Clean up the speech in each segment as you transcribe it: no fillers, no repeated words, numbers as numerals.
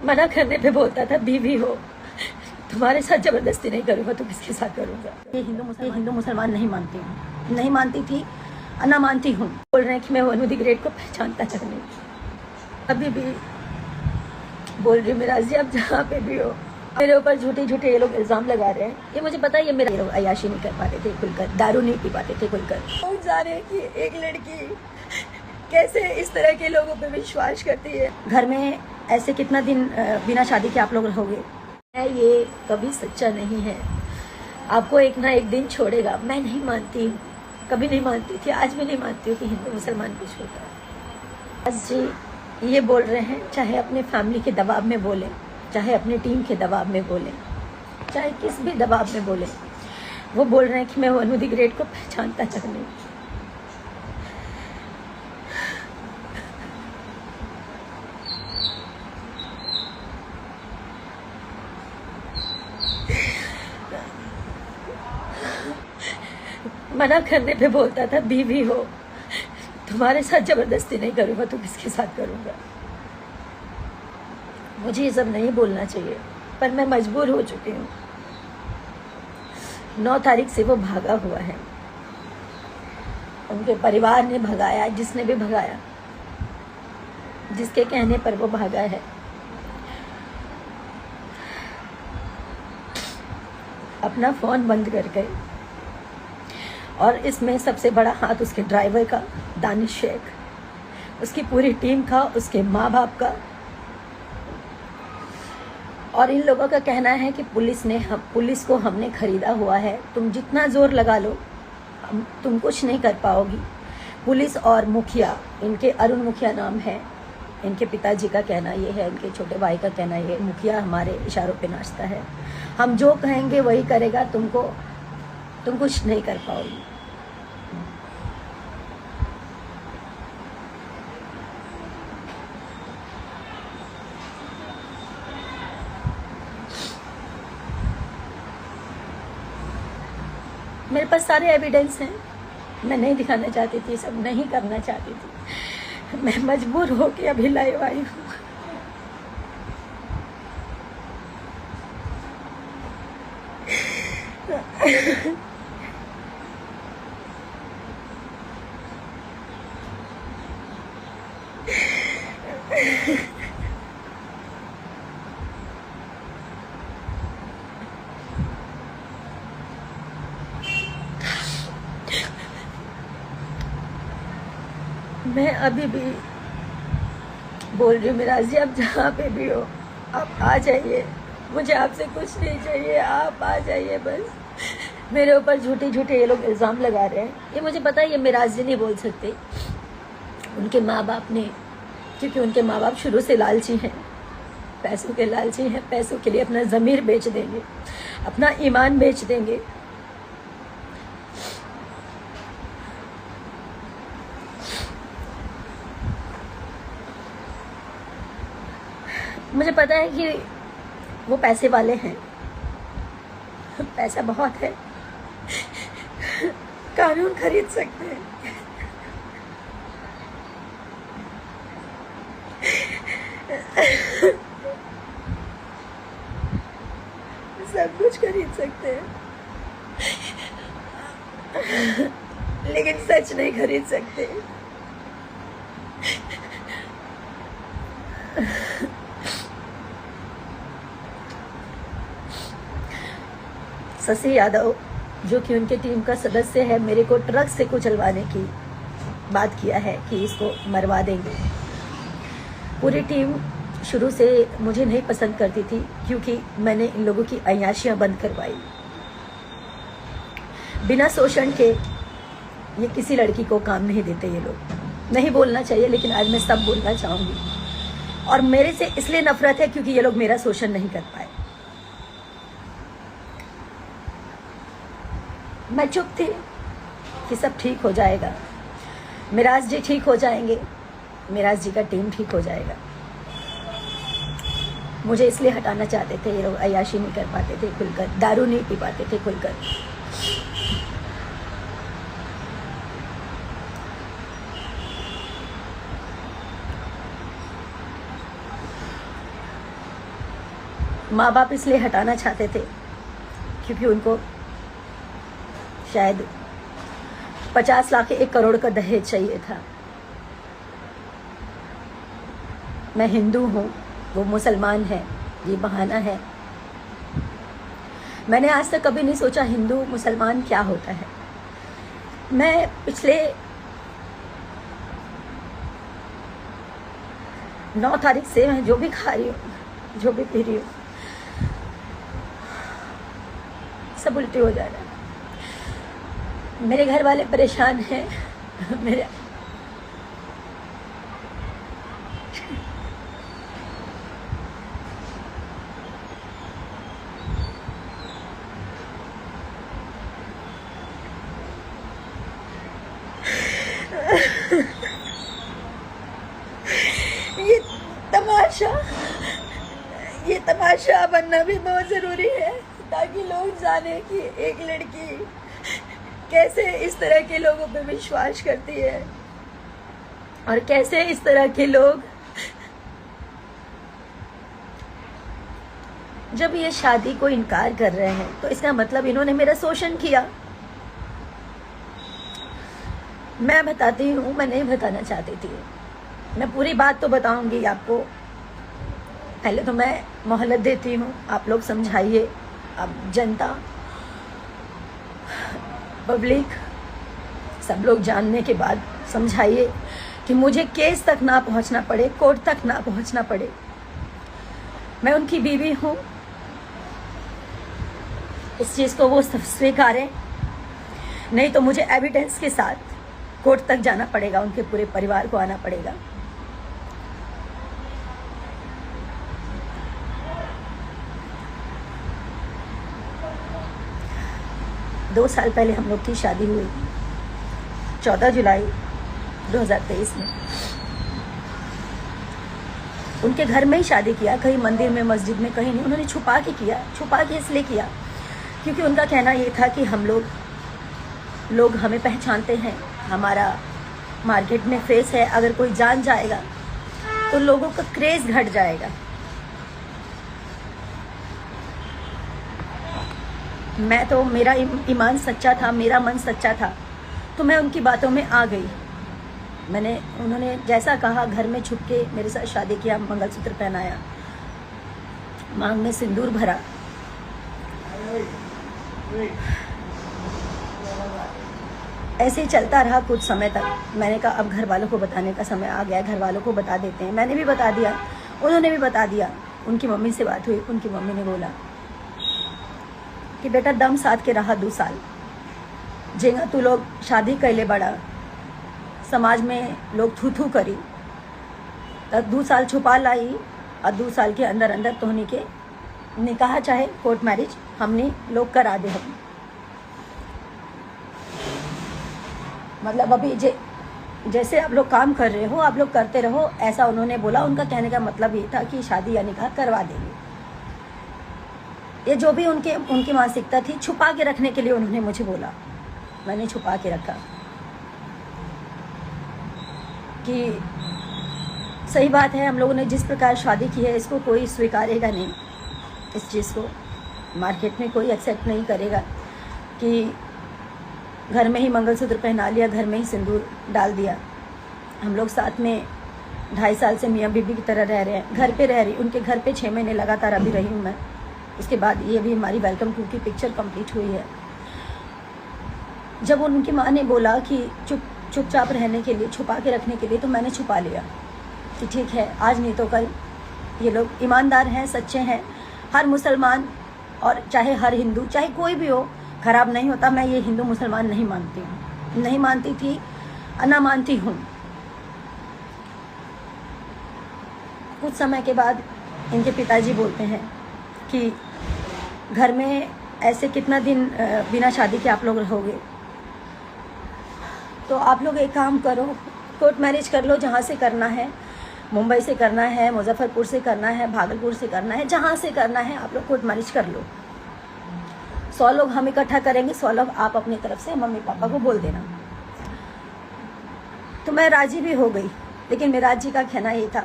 मना करने पे बोलता था बीवी हो, तुम्हारे साथ जबरदस्ती नहीं करूंगा तो किसके साथ करूंगा। ये हिंदू मुसलमान नहीं मानती हूँ, नहीं मानती थी, ना मानती हूँ। बोल रहे हैं कि मैं वनु दी ग्रेट को पहचानता तक नहीं। अभी भी बोल रही हूँ मिराज जी, आप जहाँ पे भी हो, मेरे ऊपर झूठे झूठे ये लोग इल्जाम लगा रहे हैं। ये मुझे पता है, ये मेरा लोग अय्याशी नहीं कर पाते थे खुलकर, दारू नहीं पी पाते थे खुलकर। लोग जान रहे हैं कि एक लड़की कैसे इस तरह के लोगों पे विश्वास करती है। घर में ऐसे कितना दिन बिना शादी के आप लोग रहोगे? ये कभी सच्चा नहीं है, आपको एक ना एक दिन छोड़ेगा। मैं नहीं मानती हूँ, कभी नहीं मानती थी, आज भी नहीं मानती हूँ कि हिंदू मुसलमान कुछ होता है। आज जी ये बोल रहे हैं, चाहे अपने फैमिली के दबाव में बोलें, चाहे अपनी टीम के दबाव में बोलें, चाहे किस भी दबाव में बोलें, वो बोल रहे हैं कि मैं वनु दी ग्रेट को पहचानता तक नहीं। मना करने पे बोलता था बीवी हो, तुम्हारे साथ जबरदस्ती नहीं करूंगा तो किसके साथ करूंगा। मुझे ये सब नहीं बोलना चाहिए, पर मैं मजबूर हो चुकी हूँ। 9 तारीख से वो भागा हुआ है, उनके परिवार ने भगाया, जिसने भी भगाया, जिसके कहने पर वो भागा है। अपना फोन बंद कर गए, और इसमें सबसे बड़ा हाथ उसके ड्राइवर का, दानिश शेख, उसकी पूरी टीम का, उसके माँ बाप का। और इन लोगों का कहना है कि पुलिस को हमने खरीदा हुआ है, तुम जितना जोर लगा लो तुम कुछ नहीं कर पाओगी। पुलिस और मुखिया, इनके अरुण मुखिया नाम है, इनके पिताजी का कहना ये है, इनके छोटे भाई का कहना ये, मुखिया हमारे इशारों पे नाचता है, हम जो कहेंगे वही करेगा, तुम कुछ नहीं कर पाओगी। मेरे पास सारे एविडेंस हैं, मैं नहीं दिखाना चाहती थी, सब नहीं करना चाहती थी, मैं मजबूर होकर अभी लाइव आई हूँ। मैं अभी भी बोल रही हूँ मिराज जी, आप जहाँ पे भी हो, आप आ जाइए, मुझे आपसे कुछ नहीं चाहिए, आप आ जाइए बस। मेरे ऊपर झूठे झूठे ये लोग इल्ज़ाम लगा रहे हैं। ये मुझे पता है, ये मिराज जी नहीं बोल सकते, उनके माँ बाप ने, क्योंकि उनके माँ बाप शुरू से लालची हैं, पैसों के लालची हैं, पैसों के लिए अपना ज़मीर बेच देंगे, अपना ईमान बेच देंगे। मुझे पता है कि वो पैसे वाले हैं, पैसा बहुत है, कानून खरीद सकते हैं, सब कुछ खरीद सकते हैं, लेकिन सच नहीं खरीद सकते। शशि यादव, जो कि उनके टीम का सदस्य है, मेरे को ट्रक से कुचलवाने की बात किया है कि इसको मरवा देंगे। पूरी टीम शुरू से मुझे नहीं पसंद करती थी, क्योंकि मैंने इन लोगों की अय्याशियां बंद करवाई। बिना शोषण के ये किसी लड़की को काम नहीं देते ये लोग। नहीं बोलना चाहिए, लेकिन आज मैं सब बोलना चाहूँगी। और मेरे से इसलिए नफरत है क्योंकि ये लोग मेरा शोषण नहीं कर पाए। मैं चुप थी कि सब ठीक हो जाएगा, मिराज जी ठीक हो जाएंगे, मिराज जी का टीम ठीक हो जाएगा। मुझे इसलिए हटाना चाहते थे, ये लोग अय्याशी नहीं कर पाते थे खुलकर, दारू नहीं पी पाते थे खुलकर। माँ बाप इसलिए हटाना चाहते थे क्योंकि उनको शायद 50 लाख 1 करोड़ का दहेज चाहिए था। मैं हिंदू हूँ, वो मुसलमान है, ये बहाना है। मैंने आज तक कभी नहीं सोचा हिंदू मुसलमान क्या होता है। मैं पिछले 9 तारीख से मैं जो भी खा रही हूँ, जो भी पी रही हूँ, सब उल्टी हो जा रहा है। मेरे घर वाले परेशान हैं। मेरे ये तमाशा बनना भी बहुत ज़रूरी है ताकि लोग जाने कि एक लड़की कैसे इस तरह के लोगों पे विश्वास करती है और कैसे इस तरह के लोग जब ये शादी को इनकार कर रहे हैं तो इसका मतलब इन्होंने मेरा शोषण किया। मैं बताती हूँ, मैं नहीं बताना चाहती थी। मैं पूरी बात तो बताऊंगी आपको। पहले तो मैं मोहलत देती हूँ, आप लोग समझाइए, आप जनता, पब्लिक, सब लोग जानने के बाद समझाइए कि मुझे केस तक ना पहुँचना पड़े, कोर्ट तक ना पहुँचना पड़े। मैं उनकी बीवी हूँ, इस चीज़ को वो स्वीकारें, नहीं तो मुझे एविडेंस के साथ कोर्ट तक जाना पड़ेगा, उनके पूरे परिवार को आना पड़ेगा। दो साल पहले हम लोग की शादी हुई, 14 जुलाई 2023 में। उनके घर में ही शादी किया, कहीं मंदिर में, मस्जिद में, कहीं नहीं। उन्होंने छुपा के किया। छुपा के इसलिए किया क्योंकि उनका कहना ये था कि हम लोग हमें पहचानते हैं, हमारा मार्केट में फेस है, अगर कोई जान जाएगा तो लोगों का क्रेज घट जाएगा। मैं तो, मेरा ईमान सच्चा था, मेरा मन सच्चा था, तो मैं उनकी बातों में आ गई। उन्होंने जैसा कहा, घर में छुप के मेरे साथ शादी किया, मंगलसूत्र पहनाया, मांग में सिंदूर भरा। ऐसे ही चलता रहा कुछ समय तक। मैंने कहा अब घर वालों को बताने का समय आ गया, घर वालों को बता देते हैं। मैंने भी बता दिया, उन्होंने भी बता दिया। उनकी मम्मी से बात हुई, उनकी मम्मी ने बोला कि बेटा दम साथ के रहा 2 साल, जेगा तू लोग शादी कैले बड़ा, समाज में लोग थू थू करी, तब 2 साल छुपा लाई और 2 साल के अंदर अंदर तोहनी के निकाह चाहे कोर्ट मैरिज हमने लोग करा दे। हम मतलब अभी जैसे आप लोग काम कर रहे हो, आप लोग करते रहो, ऐसा उन्होंने बोला। उनका कहने का मतलब ये था कि शादी या निकाह करवा देंगे। ये जो भी उनकी मानसिकता थी, छुपा के रखने के लिए उन्होंने मुझे बोला। मैंने छुपा के रखा कि सही बात है, हम लोगों ने जिस प्रकार शादी की है इसको कोई स्वीकारेगा नहीं, इस चीज़ को मार्केट में कोई एक्सेप्ट नहीं करेगा कि घर में ही मंगलसूत्र पहना लिया, घर में ही सिंदूर डाल दिया। हम लोग साथ में 2.5 साल से मियाँ बीबी की तरह रह रहे हैं, घर पे रह रही, उनके घर पे 6 महीने लगातार अभी रही हूँ मैं। उसके बाद ये भी हमारी वेलकम टू की पिक्चर कंप्लीट हुई है। जब उनकी माँ ने बोला कि चुपचाप रहने के लिए, छुपा के रखने के लिए, तो मैंने छुपा लिया कि ठीक है, आज नहीं तो कल ये लोग ईमानदार हैं, सच्चे हैं। हर मुसलमान और चाहे हर हिंदू, चाहे कोई भी हो, खराब नहीं होता। मैं ये हिंदू मुसलमान नहीं मानती हूँ, नहीं मानती थी, ना मानती हूँ। कुछ समय के बाद इनके पिताजी बोलते हैं कि घर में ऐसे कितना दिन बिना शादी के आप लोग रहोगे, तो आप लोग एक काम करो, कोर्ट मैरिज कर लो, जहाँ से करना है, मुंबई से करना है, मुजफ्फरपुर से करना है, भागलपुर से करना है, जहाँ से करना है आप लोग कोर्ट मैरिज कर लो। 100 लोग हम इकट्ठा करेंगे, 100 लोग आप अपनी तरफ से मम्मी पापा को बोल देना। तो मैं राजी भी हो गई, लेकिन मेराज जी का कहना ये था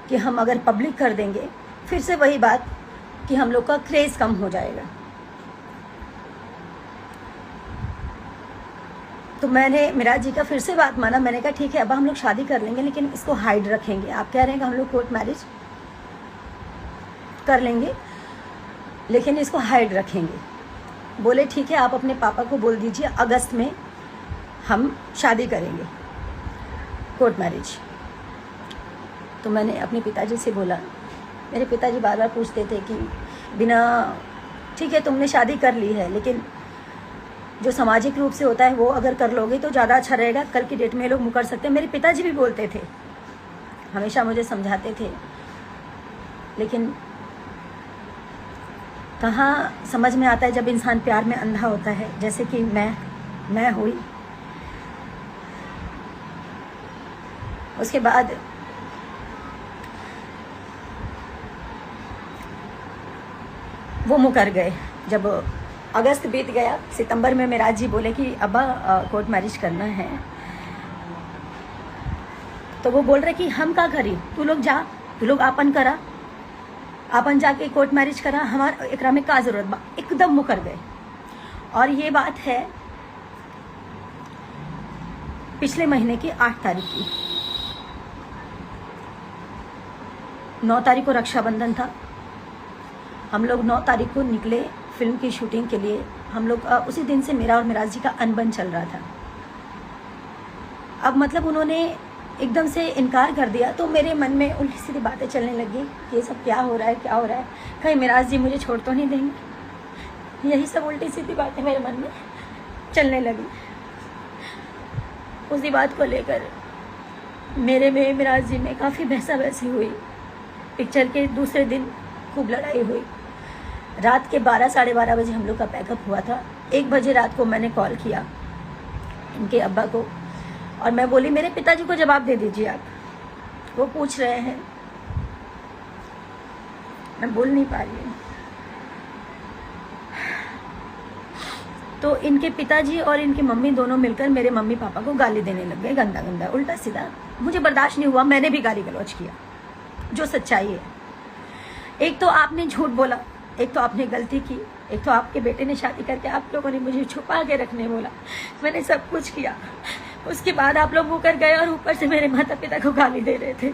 कि हम अगर पब्लिक कर देंगे, फिर से वही बात, कि हम लोग का क्रेज कम हो जाएगा। तो मैंने मिराज जी का फिर से बात माना। मैंने कहा ठीक है अब हम लोग शादी कर लेंगे, लेकिन इसको हाइड रखेंगे। आप कह रहे हैं कि हम लोग कोर्ट मैरिज कर लेंगे, लेकिन इसको हाइड रखेंगे। बोले ठीक है, आप अपने पापा को बोल दीजिए अगस्त में हम शादी करेंगे, कोर्ट मैरिज। तो मैंने अपने पिताजी से बोला, मेरे पिताजी बार बार पूछते थे कि बिना, ठीक है तुमने शादी कर ली है, लेकिन जो सामाजिक रूप से होता है वो अगर कर लोगे तो ज़्यादा अच्छा रहेगा, कल की डेट में ये लोग मुकर सकते हैं। मेरे पिताजी भी बोलते थे, हमेशा मुझे समझाते थे, लेकिन कहाँ समझ में आता है जब इंसान प्यार में अंधा होता है, जैसे कि मैं हुई। उसके बाद वो मुकर गए। जब अगस्त बीत गया, सितंबर में मिराज जी बोले कि अब्बा कोर्ट मैरिज करना है, तो वो बोल रहे कि हम का करी, तू लोग जा, तू लोग आपन करा, आपन जाके कोर्ट मैरिज करा, हमारा एकरा में का जरूरत बा। एकदम मुकर गए। और ये बात है पिछले महीने की 8 तारीख की। 9 तारीख को रक्षाबंधन था। हम लोग 9 तारीख को निकले फिल्म की शूटिंग के लिए। हम लोग उसी दिन से मेरा और मिराज जी का अनबन चल रहा था। अब मतलब उन्होंने एकदम से इनकार कर दिया, तो मेरे मन में उल्टी सीधी बातें चलने लगी, ये सब क्या हो रहा है, क्या हो रहा है, कहीं मिराज जी मुझे छोड़ तो नहीं देंगे। यही सब उल्टी सीधी बातें मेरे मन में चलने लगी। उसी बात को लेकर मेरे में मिराज जी में काफ़ी बहसा बहसी हुई। पिक्चर के दूसरे दिन खूब लड़ाई हुई। रात के 12 साढ़े 12 बजे हम लोग का पैकअप हुआ था। 1 बजे रात को मैंने कॉल किया इनके अब्बा को, और मैं बोली मेरे पिताजी को जवाब दे दीजिए आप, वो पूछ रहे हैं। मैं बोल नहीं पा रही हूँ। तो इनके पिताजी और इनकी मम्मी दोनों मिलकर मेरे मम्मी पापा को गाली देने लग गए, गंदा गंदा उल्टा सीधा। मुझे बर्दाश्त नहीं हुआ, मैंने भी गाली गलौज किया, जो सच्चाई है। एक तो आपने झूठ बोला, एक तो आपने गलती की, एक तो आपके बेटे ने शादी करके आप लोगों ने मुझे छुपा के रखने बोला। मैंने सब कुछ किया। उसके बाद आप लोग मुकर गए और ऊपर से मेरे माता पिता को गाली दे रहे थे।